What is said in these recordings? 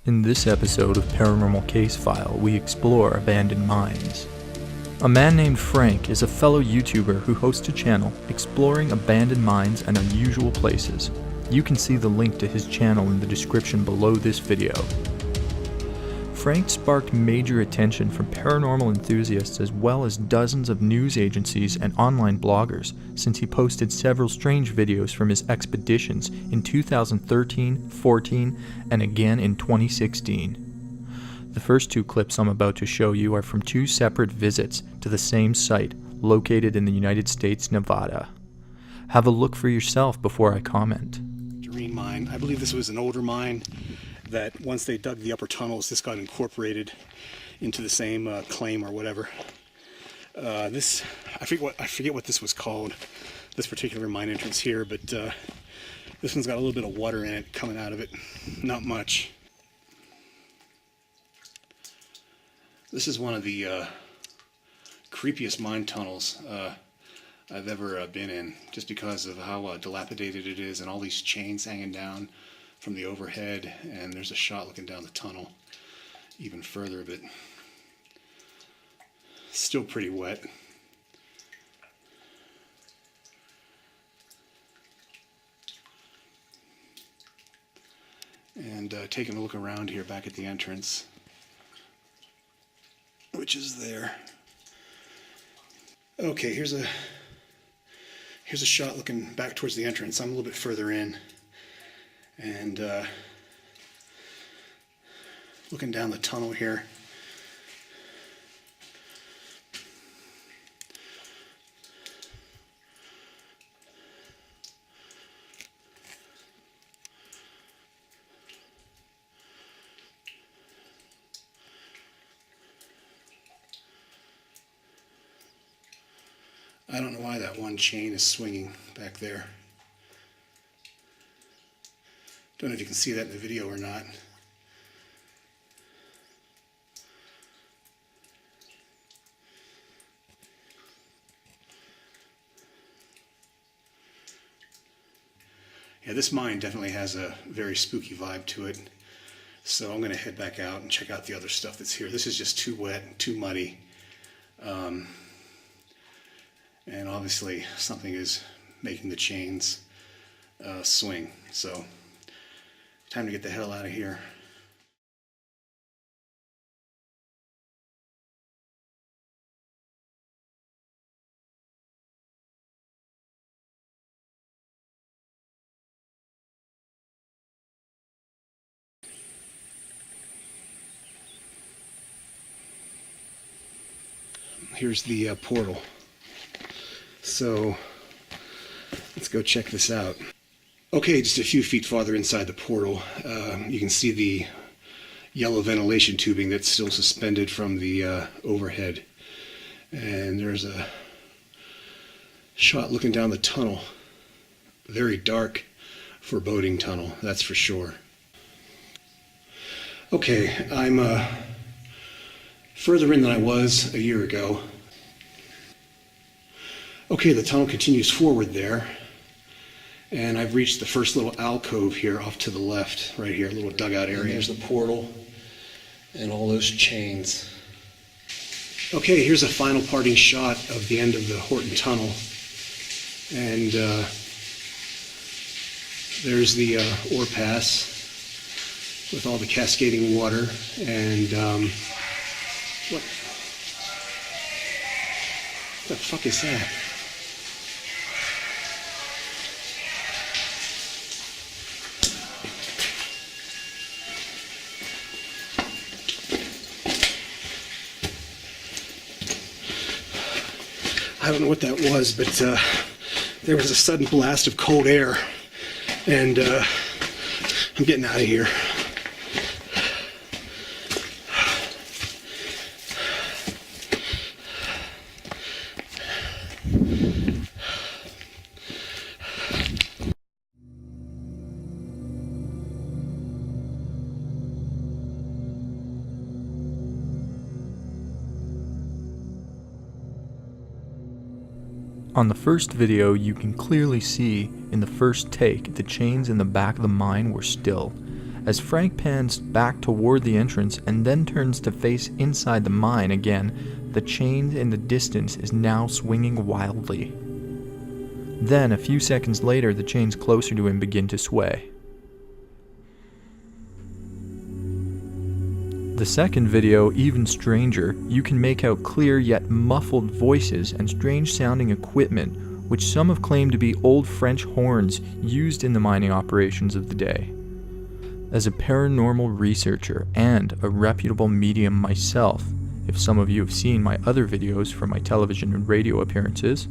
In this episode of Paranormal Case File, we explore abandoned mines. A man named Frank is a fellow YouTuber who hosts a channel exploring abandoned mines and unusual places. You can see the link to his channel in the description below this video. Frank sparked major attention from paranormal enthusiasts as well as dozens of news agencies and online bloggers since he posted several strange videos from his expeditions in 2013, 14, and again in 2016. The first two clips I'm about to show you are from two separate visits to the same site located in the United States, Nevada. Have a look for yourself before I comment. Green mine. I believe this was an older mine that once they dug the upper tunnels, this got incorporated into the same claim or whatever. I forget what this was called, this particular mine entrance here, but this one's got a little bit of water in it coming out of it. Not much. This is one of the creepiest mine tunnels I've ever been in, just because of how dilapidated it is and all these chains hanging down from the overhead, and there's a shot looking down the tunnel even further, but still pretty wet. And taking a look around here back at the entrance, which is there. Okay, here's a shot looking back towards the entrance. I'm a little bit further in, and looking down the tunnel here. I don't know why that one chain is swinging back there. Don't know if you can see that in the video or not. Yeah, this mine definitely has a very spooky vibe to it. So I'm going to head back out and check out the other stuff that's here. This is just too wet, too muddy. And obviously something is making the chains swing. So time to get the hell out of here. Here's the portal. So let's go check this out. Okay, just a few feet farther inside the portal, you can see the yellow ventilation tubing that's still suspended from the overhead. And there's a shot looking down the tunnel. Very dark, foreboding tunnel, that's for sure. Okay, I'm further in than I was a year ago. Okay, the tunnel continues forward there, and I've reached the first little alcove here off to the left, right here, a little dugout area. And there's the portal and all those chains. Okay, here's a final parting shot of the end of the Horton Tunnel, and there's the ore pass with all the cascading water, and what the fuck is that? I don't know what that was, but there was a sudden blast of cold air, and I'm getting out of here. On the first video, you can clearly see in the first take the chains in the back of the mine were still, As Frank pans back toward the entrance and then turns to face inside the mine again, the chain in the distance is now swinging wildly. Then, a few seconds later, the chains closer to him begin to sway. The second video, even stranger, you can make out clear yet muffled voices and strange sounding equipment, which some have claimed to be old French horns used in the mining operations of the day. As a paranormal researcher and a reputable medium myself, if some of you have seen my other videos from my television and radio appearances,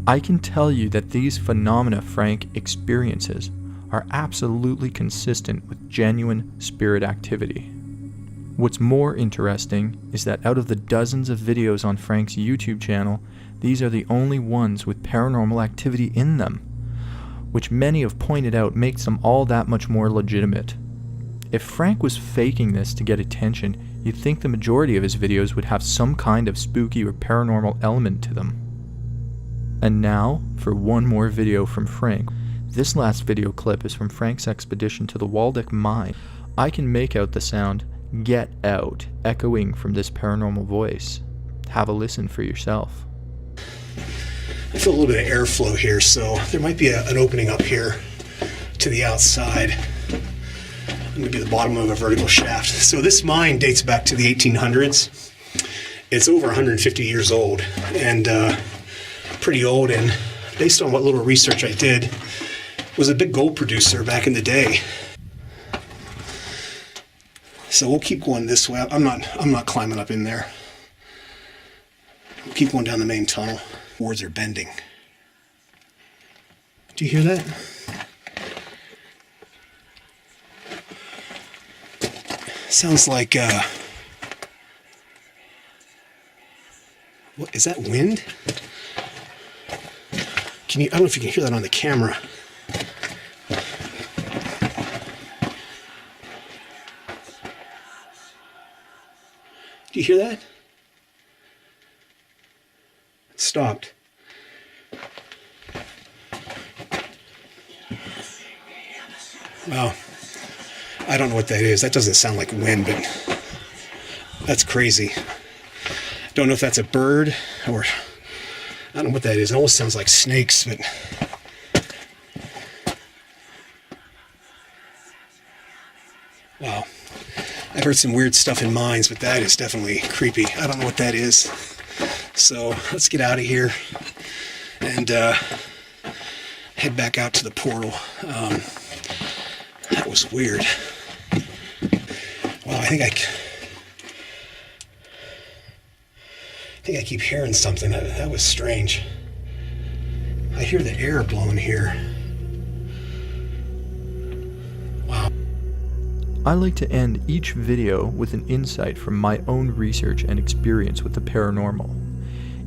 I can tell you that these phenomena Frank experiences are absolutely consistent with genuine spirit activity. What's more interesting is that out of the dozens of videos on Frank's YouTube channel, these are the only ones with paranormal activity in them, which many have pointed out makes them all that much more legitimate. If Frank was faking this to get attention, you'd think the majority of his videos would have some kind of spooky or paranormal element to them. And now, for one more video from Frank. This last video clip is from Frank's expedition to the Waldeck mine. I can make out the sound "Get out" echoing from this paranormal voice. Have a listen for yourself. I feel a little bit of airflow here, so there might be an opening up here to the outside. Maybe the bottom of a vertical shaft. So this mine dates back to the 1800s. It's over 150 years old and pretty old, and based on what little research I did, was a big gold producer back in the day. So we'll keep going this way. I'm not climbing up in there. We'll keep going down the main tunnel. Boards are bending. Do you hear that? Sounds like what is that, wind? I don't know if you can hear that on the camera. Do you hear that? It stopped. Well, I don't know what that is. That doesn't sound like wind, but that's crazy. Don't know if that's a bird or I don't know what that is. It almost sounds like snakes, but wow. I've heard some weird stuff in mines, but that is definitely creepy. I don't know what that is. So let's get out of here and head back out to the portal. That was weird. Wow, I think I keep hearing something. That was strange. I hear the air blowing here. Wow. I like to end each video with an insight from my own research and experience with the paranormal.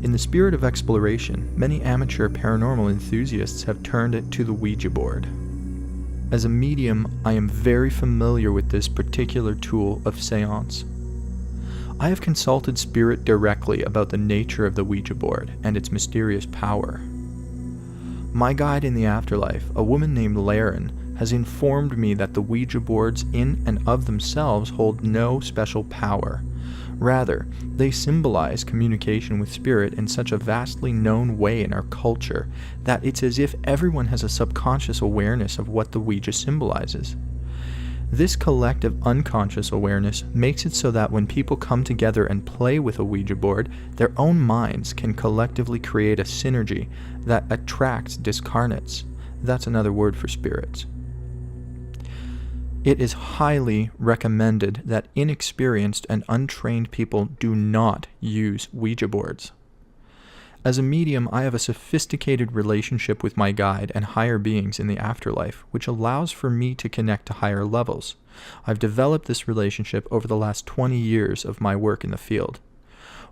In the spirit of exploration, many amateur paranormal enthusiasts have turned to the Ouija board. As a medium, I am very familiar with this particular tool of seance. I have consulted spirit directly about the nature of the Ouija board and its mysterious power. My guide in the afterlife, a woman named Laren, has informed me that the Ouija boards in and of themselves hold no special power. Rather, they symbolize communication with spirit in such a vastly known way in our culture that it's as if everyone has a subconscious awareness of what the Ouija symbolizes. This collective unconscious awareness makes it so that when people come together and play with a Ouija board, their own minds can collectively create a synergy that attracts discarnates. That's another word for spirits. It is highly recommended that inexperienced and untrained people do not use Ouija boards. As a medium, I have a sophisticated relationship with my guide and higher beings in the afterlife, which allows for me to connect to higher levels. I've developed this relationship over the last 20 years of my work in the field.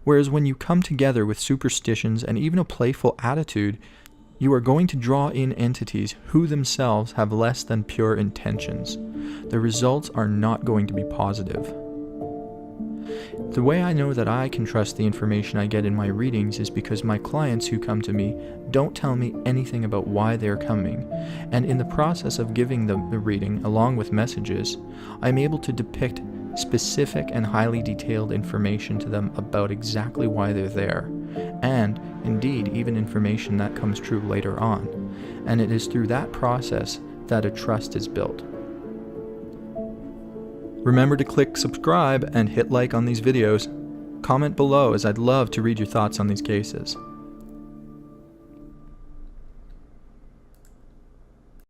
Whereas when you come together with superstitions and even a playful attitude, you are going to draw in entities who themselves have less than pure intentions. The results are not going to be positive. The way I know that I can trust the information I get in my readings is because my clients who come to me don't tell me anything about why they're coming, and in the process of giving them the reading along with messages, I'm able to depict specific and highly detailed information to them about exactly why they're there, and indeed even information that comes true later on, and it is through that process that a trust is built. Remember to click subscribe and hit like on these videos. Comment below, as I'd love to read your thoughts on these cases.